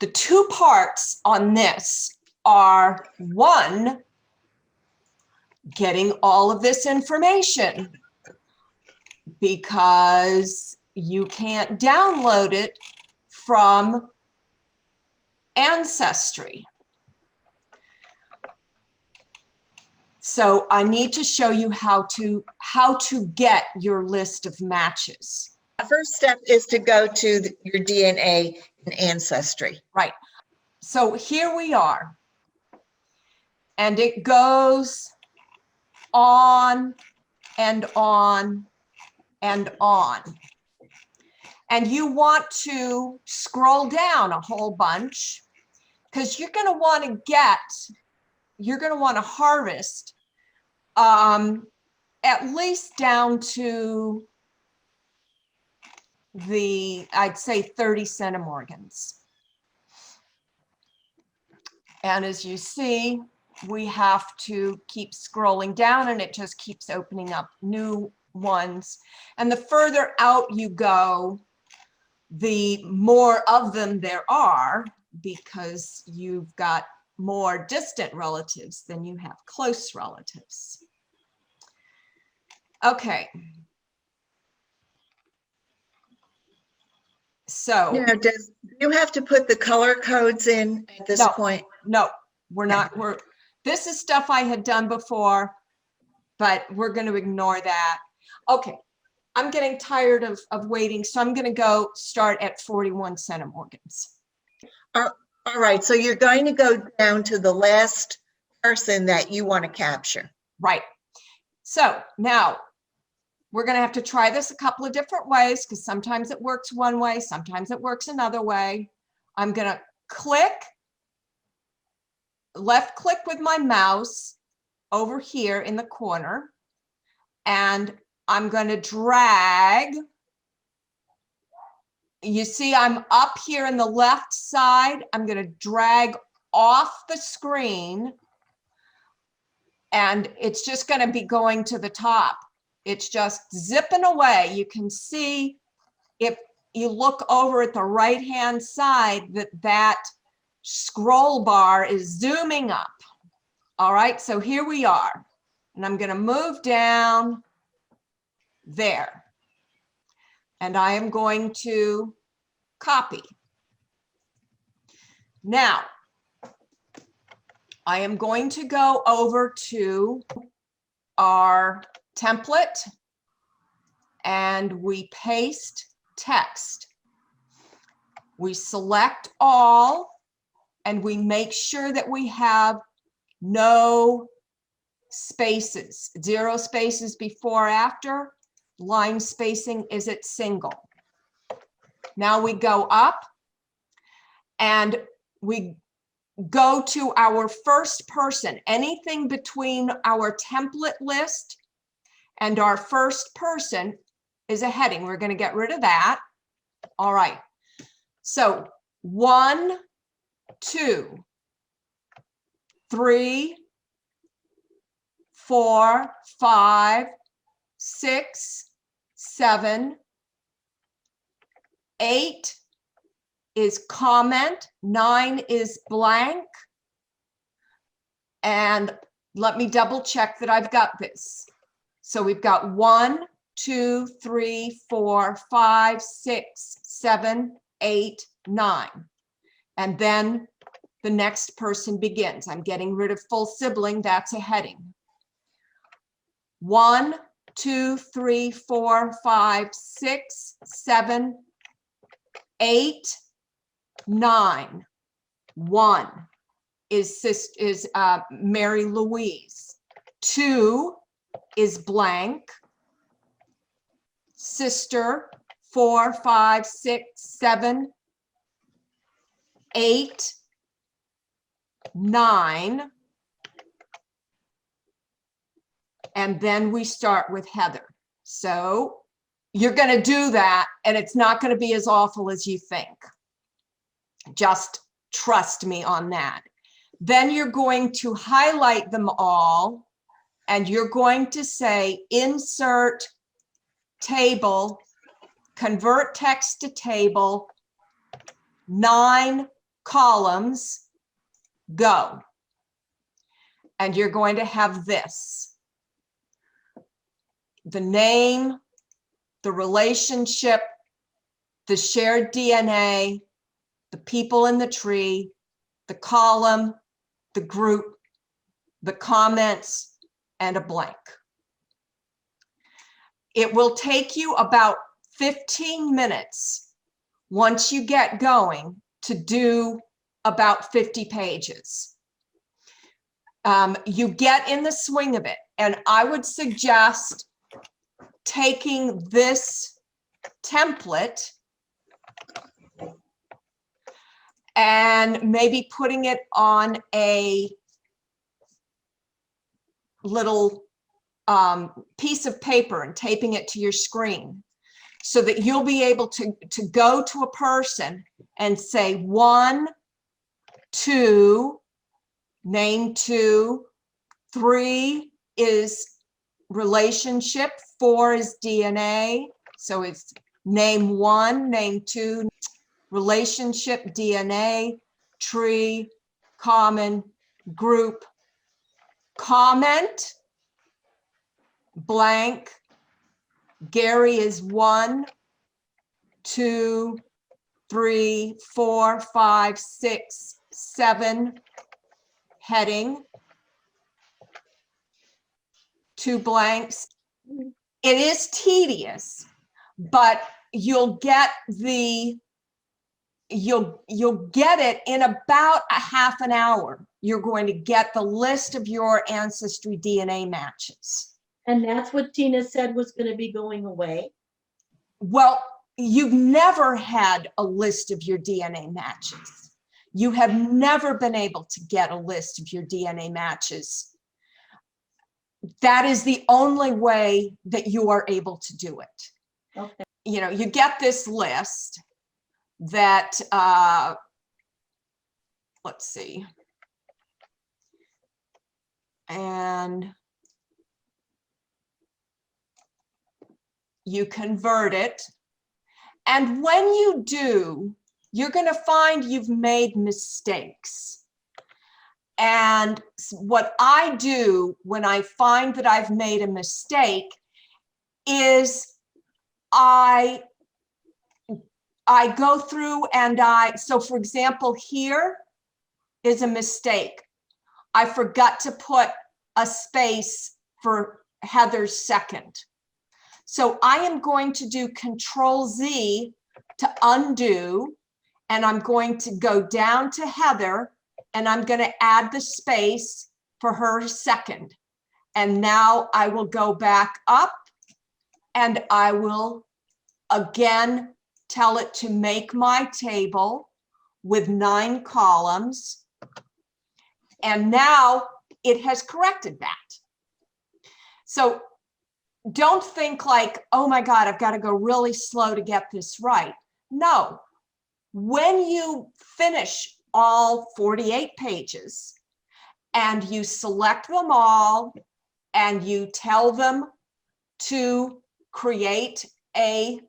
the two parts on this are, one, getting all of this information, because you can't download it from Ancestry. So I need to show you how to get your list of matches. The first step is to go to your DNA in Ancestry. Right. So here we are. And it goes on and on and on. And you want to scroll down a whole bunch, because you're going to want to harvest at least down to I'd say 30 centimorgans. And as you see, we have to keep scrolling down, and it just keeps opening up new ones. And the further out you go, the more of them there are, because you've got more distant relatives than you have close relatives. Okay. So now, do you have to put the color codes in at this point? No, we're not. This is stuff I had done before, but we're going to ignore that. Okay, I'm getting tired of waiting, so I'm going to go start at 41 centimorgans. All right, so you're going to go down to the last person that you want to capture. Right. So now we're going to have to try this a couple of different ways, because sometimes it works one way, sometimes it works another way. I'm going to left click with my mouse over here in the corner, and I'm going to drag. You see, I'm up here in the left side. I'm going to drag off the screen, and it's just going to be going to the top. It's just zipping away. You can see, if you look over at the right-hand side, that scroll bar is zooming up. All right, so here we are. And I'm going to move down there. And I am going to copy. Now, I am going to go over to our template, and we paste text. We select all, and we make sure that we have no spaces, 0 spaces before, after. Line spacing is at single. Now we go up, and we go to our first person. Anything between our template list and our first person is a heading. We're going to get rid of that. All right. So 1, 2, 3, 4, 5, 6, 7, 8 is comment, 9 is blank. And let me double check that I've got this. So we've got 1, 2, 3, 4, 5, 6, 7, 8, 9. And then the next person begins. I'm getting rid of full sibling. That's a heading. 1, 2, 3, 4, 5, 6, 7, 8, 9. 1 is Mary Louise. 2 is blank. Sister. 4, 5, 6, 7, 8, 9. And then we start with Heather. So you're going to do that, and it's not going to be as awful as you think. Just trust me on that. Then you're going to highlight them all, and you're going to say insert table, convert text to table, 9 columns, go. And you're going to have this: the name, the relationship, the shared DNA, the people in the tree, the column, the group, the comments, and a blank. It will take you about 15 minutes once you get going to do about 50 pages. You get in the swing of it, and I would suggest taking this template and maybe putting it on a little piece of paper and taping it to your screen, so that you'll be able to go to a person and say 1, 2, name 2, 3 is relationship, 4 is DNA. So it's name 1, name 2, relationship, DNA, tree, common, group, comment, blank. Gary is 1, 2, 3, 4, 5, 6, 7, heading, 2 blanks. It is tedious, but you'll get it in about a half an hour. You're going to get the list of your Ancestry DNA matches. And that's what Tina said was going to be going away. Well, you've never had a list of your DNA matches. You have never been able to get a list of your DNA matches. That is the only way that you are able to do it. Okay. You know, you get this list that, let's see, and you convert it. And when you do, you're going to find you've made mistakes. And what I do when I find that I've made a mistake is I go through and so for example, here is a mistake. I forgot to put a space for Heather's second. So I am going to do Control-Z to undo, and I'm going to go down to Heather, and I'm going to add the space for her second. And now I will go back up, and I will again tell it to make my table with 9 columns. And now it has corrected that. So don't think like, oh my God, I've got to go really slow to get this right. No, when you finish all 48 pages and you select them all and you tell them to create a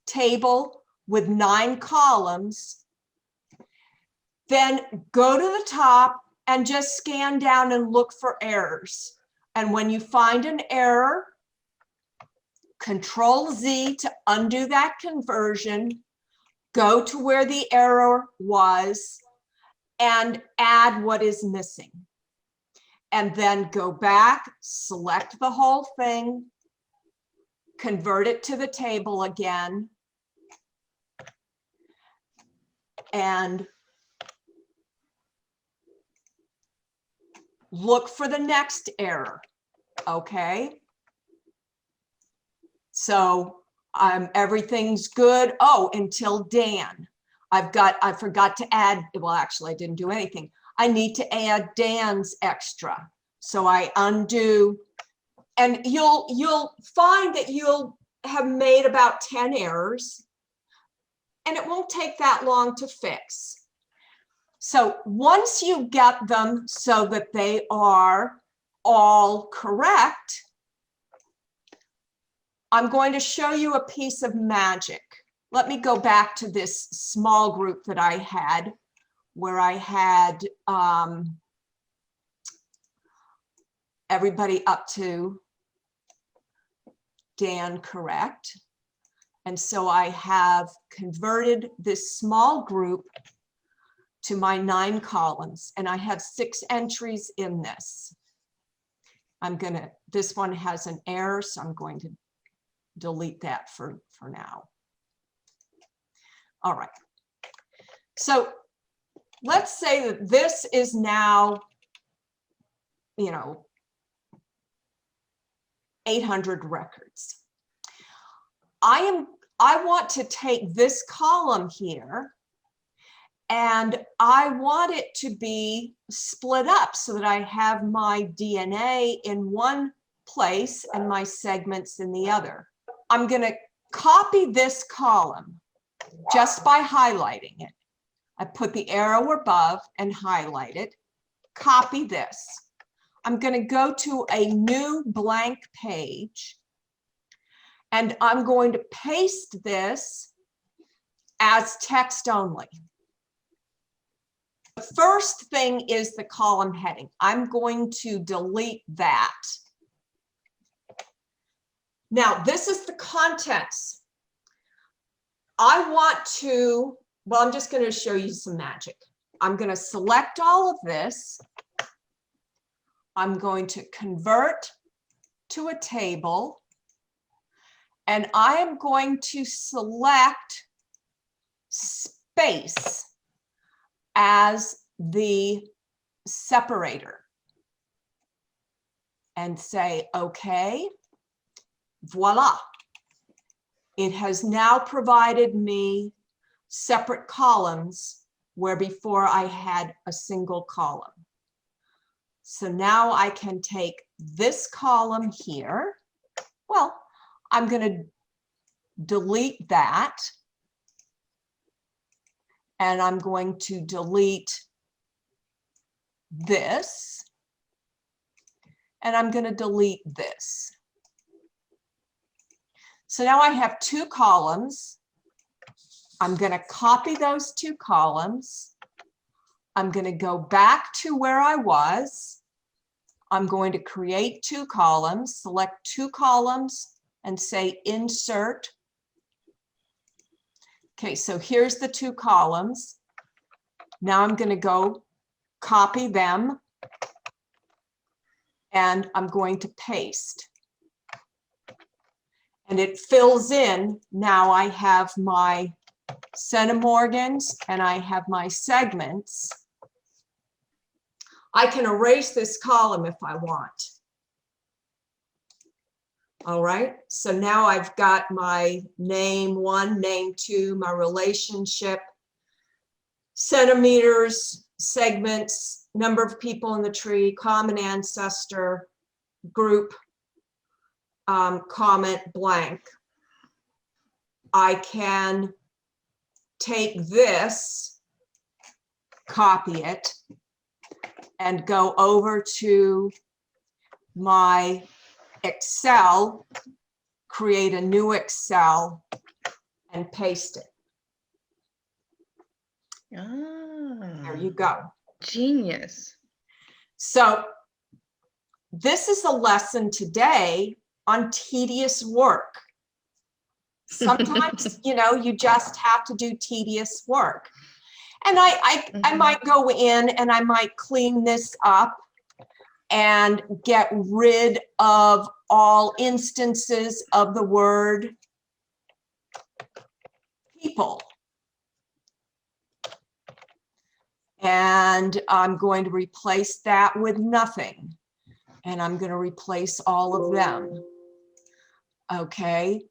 table with 9 columns, then go to the top and just scan down and look for errors. And when you find an error, Control-Z to undo that conversion, go to where the error was and add what is missing. And then go back, select the whole thing, convert it to the table again, and look for the next error, okay? So everything's good. Oh, until Dan. I forgot to add, well, actually, I didn't do anything. I need to add Dan's extra. So I undo, and you'll find that you'll have made about 10 errors, and it won't take that long to fix. So once you get them so that they are all correct, I'm going to show you a piece of magic. Let me go back to this small group that I had where I had everybody up to Dan correct. And so I have converted this small group to my 9 columns, and I have 6 entries in this. This one has an error, so I'm going to delete that for now. All right. So let's say that this is now, 800 records. I want to take this column here, and I want it to be split up so that I have my DNA in one place and my segments in the other. I'm going to copy this column just by highlighting it. I put the arrow above and highlight it. Copy this. I'm going to go to a new blank page, and I'm going to paste this as text only. The first thing is the column heading. I'm going to delete that. Now, this is the contents. I want to, well, I'm just going to show you some magic. I'm going to select all of this. I'm going to convert to a table, and I am going to select space as the separator and say, okay, voila. It has now provided me separate columns where before I had a single column. So now I can take this column here. Well, I'm going to delete that. And I'm going to delete this. And I'm going to delete this. So now I have 2 columns. I'm going to copy those 2 columns. I'm going to go back to where I was. I'm going to create 2 columns, select 2 columns, and say insert. Okay, so here's the 2 columns. Now I'm going to go copy them, and I'm going to paste. And it fills in. Now I have my centimorgans and I have my segments. I can erase this column if I want. All right, so now I've got my name 1, name 2, my relationship, centimeters, segments, number of people in the tree, common ancestor, group, comment, blank. I can take this, copy it, and go over to my Excel, create a new Excel, and paste it. There you go. Genius. So this is a lesson today on tedious work. Sometimes, you just have to do tedious work. And I might go in and I might clean this up and get rid of all instances of the word people. And I'm going to replace that with nothing. And I'm going to replace all of them. Okay.